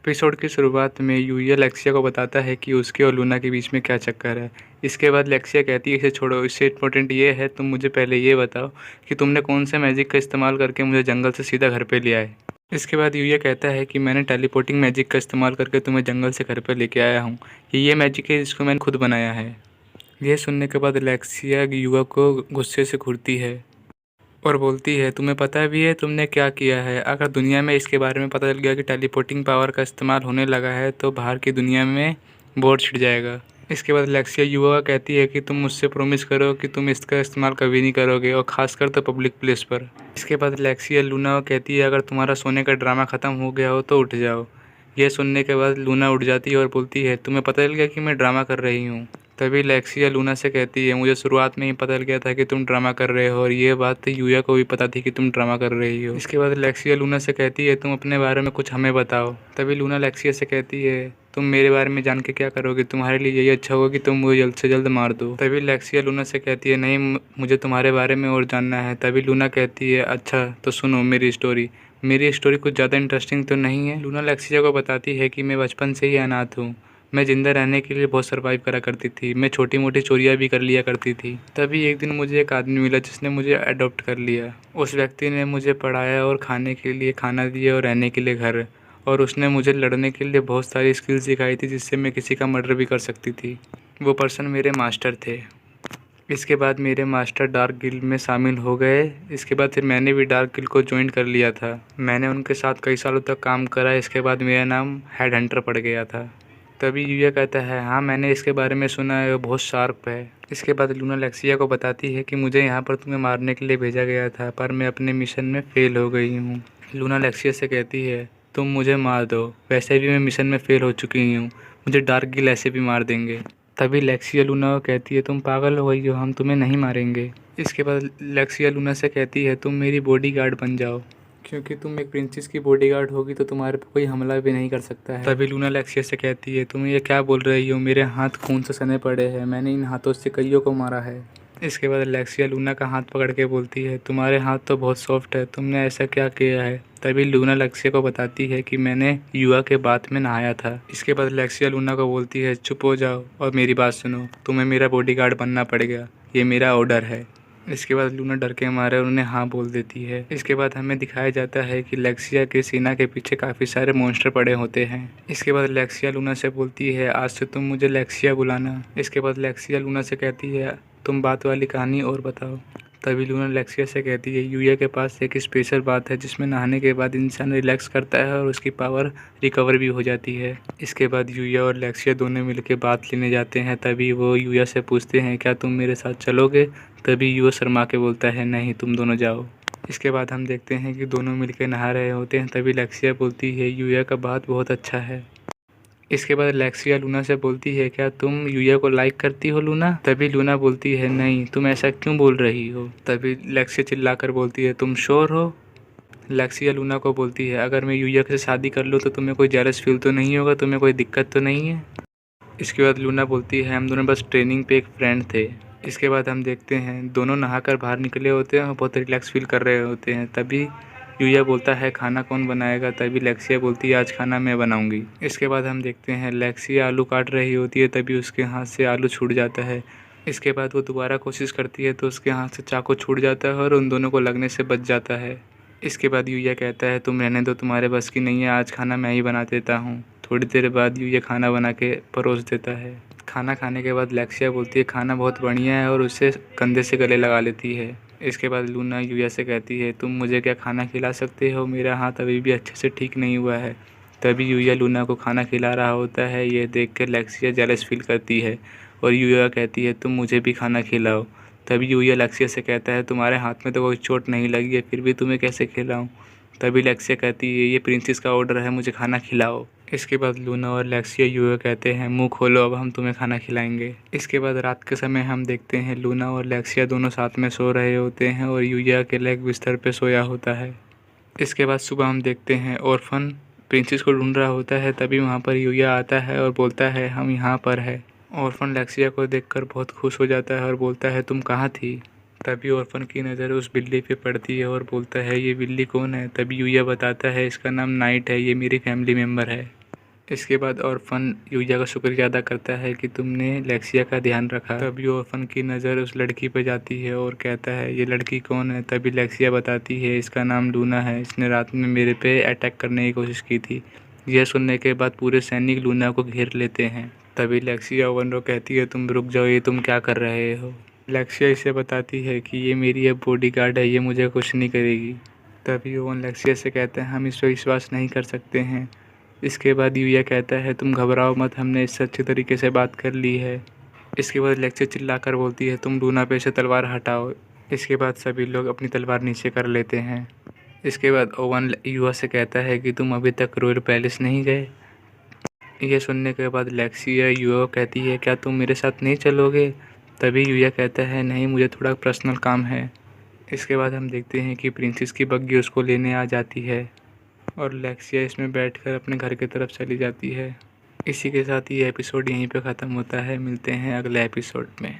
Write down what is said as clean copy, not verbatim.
Episode की शुरुआत में यूया लेक्सिया को बताता है कि उसके और लूना के बीच में क्या चक्कर है। इसके बाद लेक्सिया कहती है इसे छोड़ो, इससे इम्पोर्टेंट ये है तुम मुझे पहले ये बताओ कि तुमने कौन से मैजिक का इस्तेमाल करके मुझे जंगल से सीधा घर पे ले आए। इसके बाद यूया कहता है कि मैंने टेलीपोर्टिंग मैजिक का इस्तेमाल करके तुम्हें जंगल से घर पर लेके आया हूँ। ये मैजिक है जिसको मैंने खुद बनाया है। यह सुनने के बाद लेक्सिया युवा को गुस्से से घूरती है और बोलती है तुम्हें पता भी है तुमने क्या किया है। अगर दुनिया में इसके बारे में पता चल गया कि टेलीपोर्टिंग पावर का इस्तेमाल होने लगा है तो बाहर की दुनिया में बोर छिड़ जाएगा। इसके बाद लेक्सिया युवा कहती है कि तुम मुझसे प्रॉमिस करो कि तुम इसका इस्तेमाल कभी नहीं करोगे और ख़ासकर तो पब्लिक प्लेस पर। इसके बाद लेक्सिया लूना कहती है अगर तुम्हारा सोने का ड्रामा ख़त्म हो गया हो तो उठ जाओ। यह सुनने के बाद लूना उठ जाती है और बोलती है तुम्हें पता चल गया कि मैं ड्रामा कर रही हूँ। तभी लेक्सिया लूना से कहती है मुझे शुरुआत में ही पता चल गया था कि तुम ड्रामा कर रहे हो और ये बात यूया को भी पता थी कि तुम ड्रामा कर रही हो। इसके बाद लेक्सिया लूना से कहती है तुम अपने बारे में कुछ हमें बताओ। तभी लूना लेक्सिया से कहती है तुम मेरे बारे में जान के क्या करोगे, तुम्हारे लिए यही अच्छा होगा कि तुम मुझे जल्द से जल्द मार दो। तभी लेक्सिया लूना से कहती है नहीं मुझे तुम्हारे बारे में और जानना है। तभी लूना कहती है अच्छा तो सुनो मेरी स्टोरी कुछ ज़्यादा इंटरेस्टिंग तो नहीं है। लूना लेक्सिया को बताती है कि मैं बचपन से ही अनाथ हूँ। मैं ज़िंदा रहने के लिए बहुत सर्वाइव करा करती थी। मैं छोटी मोटी चोरियाँ भी कर लिया करती थी। तभी एक दिन मुझे एक आदमी मिला जिसने मुझे अडॉप्ट कर लिया। उस व्यक्ति ने मुझे पढ़ाया और खाने के लिए खाना दिया और रहने के लिए घर, और उसने मुझे लड़ने के लिए बहुत सारी स्किल्स सिखाई थी जिससे मैं किसी का मर्डर भी कर सकती थी। वो पर्सन मेरे मास्टर थे। इसके बाद मेरे मास्टर डार्क गिल्ड में शामिल हो गए। इसके बाद फिर मैंने भी डार्क गिल्ड को ज्वाइन कर लिया था। मैंने उनके साथ कई सालों तक काम करा। इसके बाद मेरा नाम हेड हंटर पड़ गया था। तभी यूया कहता है हाँ मैंने इसके बारे में सुना है, वो बहुत शार्प है। इसके बाद लूना लेक्सिया को बताती है कि मुझे यहाँ पर तुम्हें मारने के लिए भेजा गया था पर मैं अपने मिशन में फेल हो गई हूँ। लूना लेक्सिया से कहती है तुम मुझे मार दो, वैसे भी मैं मिशन में फेल हो चुकी हूँ, मुझे डार्क गिल ऐसे भी मार देंगे। तभी लेक्सिया लूना को कहती है तुम पागल हो गई हो, हम तुम्हें नहीं मारेंगे। इसके बाद लेक्सिया लूना से कहती है तुम मेरी बॉडीगार्ड बन जाओ, क्योंकि तुम एक प्रिंसेस की बॉडीगार्ड होगी तो तुम्हारे पे कोई हमला भी नहीं कर सकता है। तभी लूना लेक्सिया से कहती है तुम ये क्या बोल रही हो, मेरे हाथ खून से सने पड़े हैं, मैंने इन हाथों से कईयों को मारा है। इसके बाद लेक्सिया लूना का हाथ पकड़ के बोलती है तुम्हारे हाथ तो बहुत सॉफ्ट है, तुमने ऐसा क्या किया है। तभी लूना लेक्सिया को बताती है कि मैंने युवा के बाथ में नहाया था। इसके बाद लेक्सिया लूना को बोलती है चुप हो जाओ और मेरी बात सुनो, तुम्हें मेरा बॉडीगार्ड बनना पड़ेगा, ये मेरा ऑर्डर है। इसके बाद लूना डर के मारे उन्हें हाँ बोल देती है। इसके बाद हमें दिखाया जाता है कि लेक्सिया के सीना के पीछे काफ़ी सारे मॉन्स्टर पड़े होते हैं। इसके बाद लेक्सिया लूना से बोलती है आज से तुम मुझे लेक्सिया बुलाना। इसके बाद लेक्सिया लूना से कहती है तुम बात वाली कहानी और बताओ। तभी लूना लेक्सिया से कहती है यूया के पास एक स्पेशल बात है जिसमें नहाने के बाद इंसान रिलैक्स करता है और उसकी पावर रिकवर भी हो जाती है। इसके बाद यूया और लेक्सिया दोनों मिलकर बात लेने जाते हैं। तभी वो यूया से पूछते हैं क्या तुम मेरे साथ चलोगे। तभी यूया शर्मा के बोलता है नहीं तुम दोनों जाओ। इसके बाद हम देखते हैं कि दोनों मिलकर नहा रहे होते हैं। तभी लेक्सिया बोलती है यूया का बात बहुत अच्छा है। इसके बाद लेक्सिया लूना से बोलती है क्या तुम यूया को लाइक करती हो लूना। तभी लूना बोलती है नहीं, तुम ऐसा क्यों बोल रही हो। तभी लेक्सिया चिल्लाकर बोलती है तुम श्योर हो। लेक्सिया लूना को बोलती है अगर मैं यूया से शादी कर लूँ तो तुम्हें कोई जेलस फील तो नहीं होगा, तुम्हें कोई दिक्कत तो नहीं है। इसके बाद लूना बोलती है हम दोनों बस ट्रेनिंग पे एक फ्रेंड थे। इसके बाद हम देखते हैं दोनों नहाकर बाहर निकले होते हैं और बहुत रिलैक्स फील कर रहे होते हैं। तभी यूया बोलता है खाना कौन बनाएगा। तभी लेक्सिया बोलती है आज खाना मैं बनाऊंगी। इसके बाद हम देखते हैं लेक्सिया आलू काट रही होती है। तभी उसके हाथ से आलू छूट जाता है। इसके बाद वो दोबारा कोशिश करती है तो उसके हाथ से चाकू छूट जाता है और उन दोनों को लगने से बच जाता है। इसके बाद यूया कहता है तुम रहने दो, तुम्हारे बस की नहीं है, आज खाना मैं ही बना देता हूँ। थोड़ी देर बाद यूया खाना बना के परोस देता है। खाना खाने के बाद लेक्सिया बोलती है खाना बहुत बढ़िया है और उसे कंधे से गले लगा लेती है। इसके बाद लूना यूया से कहती है तुम मुझे क्या खाना खिला सकते हो, मेरा हाथ अभी भी अच्छे से ठीक नहीं हुआ है। तभी यूया लूना को खाना खिला रहा होता है। यह देख कर लेक्सिया जेलस फील करती है और यूया कहती है तुम मुझे भी खाना खिलाओ। तभी यूया लेक्सिया से कहता है तुम्हारे हाथ में तो कोई चोट नहीं लगी है, फिर भी तुम्हें कैसे खिलाऊं। तभी लेक्सिया कहती है ये प्रिंसेस का ऑर्डर है, मुझे खाना खिलाओ। इसके बाद लूना और लेक्सिया यूया कहते हैं मुंह खोलो, अब हम तुम्हें खाना खिलाएंगे। इसके बाद रात के समय हम देखते हैं लूना और लेक्सिया दोनों साथ में सो रहे होते हैं और यूया अकेले एक बिस्तर पे सोया होता है। इसके बाद सुबह हम देखते हैं ऑर्फन प्रिंसेस को ढूंढ रहा होता है। तभी वहाँ पर यूया आता है और बोलता है हम यहाँ पर है। ऑर्फन लेक्सिया को देखकर बहुत खुश हो जाता है और बोलता है तुम कहाँ थी। तभी ऑर्फन की नज़र उस बिल्ली पे पड़ती है और बोलता है ये बिल्ली कौन है। तभी यूया बताता है इसका नाम नाइट है, ये मेरी फैमिली मेम्बर है। इसके बाद ऑर्फन यूया का शुक्रिया अदा करता है कि तुमने लेक्सिया का ध्यान रखा। तभी ऑर्फन की नज़र उस लड़की पर जाती है और कहता है ये लड़की कौन है। तभी लेक्सिया बताती है इसका नाम लूना है, इसने रात में मेरे पे अटैक करने की कोशिश की थी। यह सुनने के बाद पूरे सैनिक लूना को घेर लेते हैं। तभी लेक्सिया ओवन को कहती है तुम रुक जाओ, ये तुम क्या कर रहे हो। लेक्सिया इसे बताती है कि ये मेरी अब बॉडीगार्ड है, ये मुझे कुछ नहीं करेगी। तभी ओवन लेक्सिया से कहते हैं हम इस पर विश्वास नहीं कर सकते हैं। इसके बाद यूया कहता है तुम घबराओ मत, हमने इससे अच्छे तरीके से बात कर ली है। इसके बाद लेक्सिया चिल्लाकर बोलती है तुम लूना पे से तलवार हटाओ। इसके बाद सभी लोग अपनी तलवार नीचे कर लेते हैं। इसके बाद ओवन युवा से कहता है कि तुम अभी तक रॉयल पैलेस नहीं गए। यह सुनने के बाद लेक्सिया युवा कहती है क्या तुम मेरे साथ नहीं चलोगे। तभी युया कहता है नहीं, मुझे थोड़ा पर्सनल काम है। इसके बाद हम देखते हैं कि प्रिंसेस की बग्गी उसको लेने आ जाती है और लेक्सिया इसमें बैठकर अपने घर की तरफ चली जाती है। इसी के साथ ये एपिसोड यहीं पे ख़त्म होता है। मिलते हैं अगले एपिसोड में।